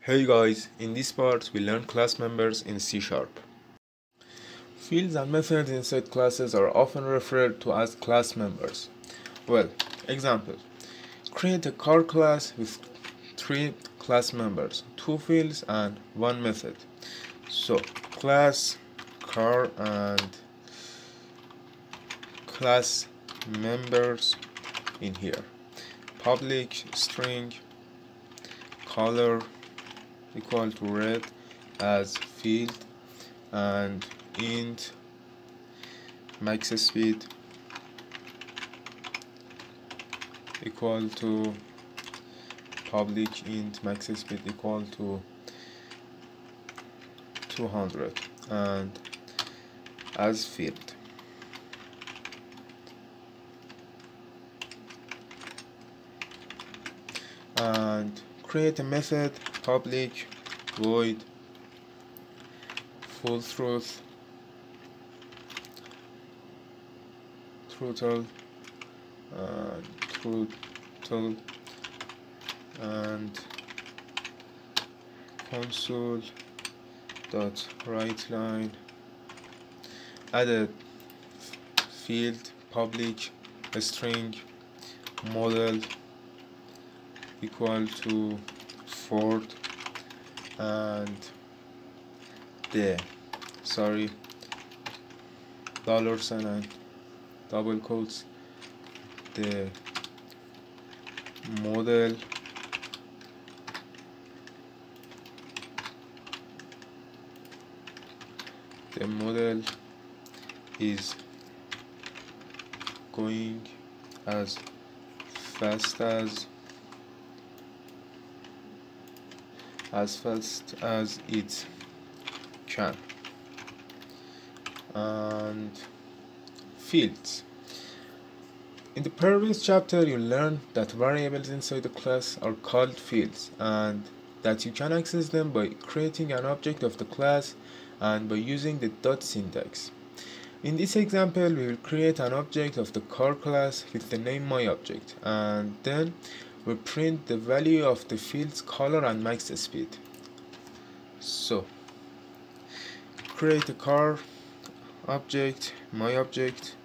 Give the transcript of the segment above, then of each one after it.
Hey guys, in this part we learn class members in C#. Fields and methods inside classes are often referred to as class members. Well, example, create a car class with 3 class members, 2 fields and 1 method. So, class, car and class members in here. Public string color equal to red as field and int max speed equal to public int max speed equal to 200 and as field. And create a method public void full truth total and console dot write line added field public string model equal to Ford and the $sign and double quotes the model is going as fast as it can. And fields. In the previous chapter you learned that variables inside the class are called fields and that you can access them by creating an object of the class and by using the dot syntax. In this example we will create an object of the car class with the name myObject and then we print the value of the field's color and max speed. So create a car object myObject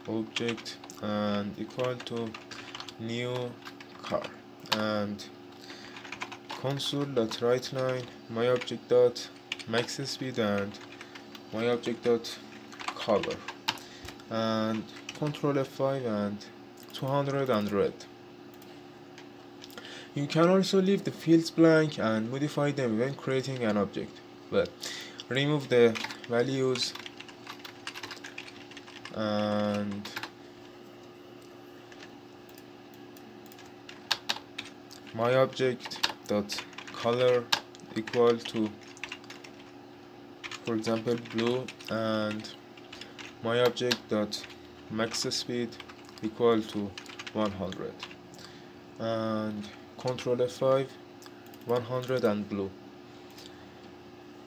object and equal to new car and console.writeLine myObject dot max speed and myObject dot color and Control F5 and 200 and red. You can also leave the fields blank and modify them when creating an object. Well, remove the values and myObject.color equal to, for example, blue and myObject.maxSpeed equal to 100 and Control F5 100 and blue.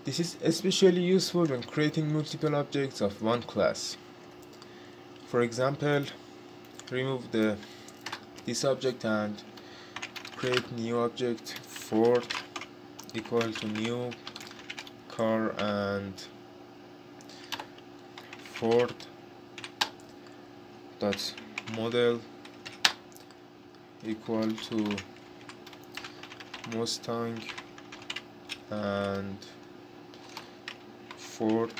This is especially useful when creating multiple objects of one class. For example, remove this object and create new object Ford equal to new car and Ford dot model equal to Mustang and Ford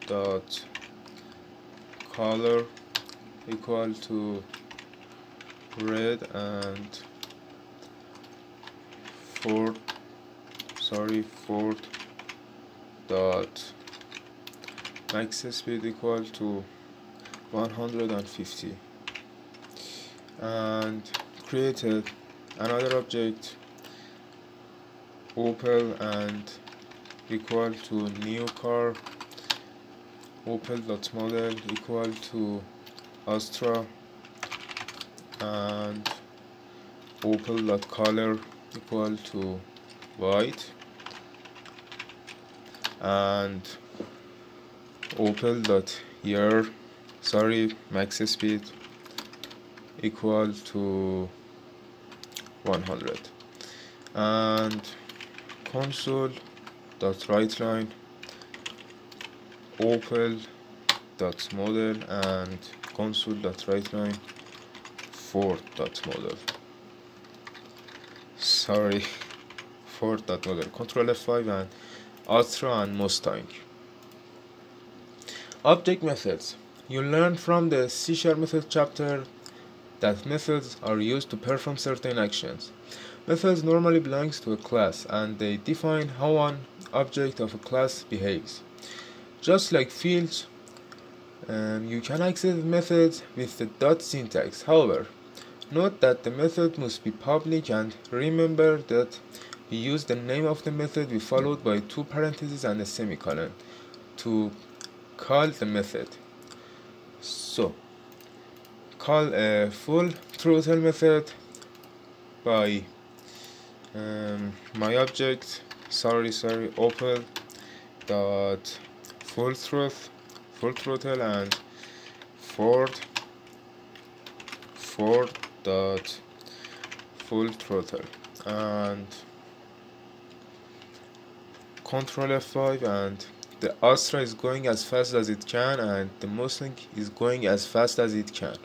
dot color equal to red and Ford dot max speed equal to 150 and created another object Opel and equal to new car Opel.model equal to Astra and Opel.color equal to white and Opel.year max speed equal to 100 and console dot writeline opel dot model and console dot writeline ford dot model. Sorry, ford dot model. Control F5 and Astra and Mustang. Object methods. You learned from the C# method chapter that methods are used to perform certain actions. Methods normally belongs to a class and they define how one object of a class behaves. Just like fields, you can access methods with the dot syntax. However, note that the method must be public and remember that we use the name of the method we followed by 2 parentheses and a semicolon to call the method. So, call a full throttle method by my object opel dot full throttle and ford dot full throttle and Control F5, and the Astra is going as fast as it can and the Mustang is going as fast as it can.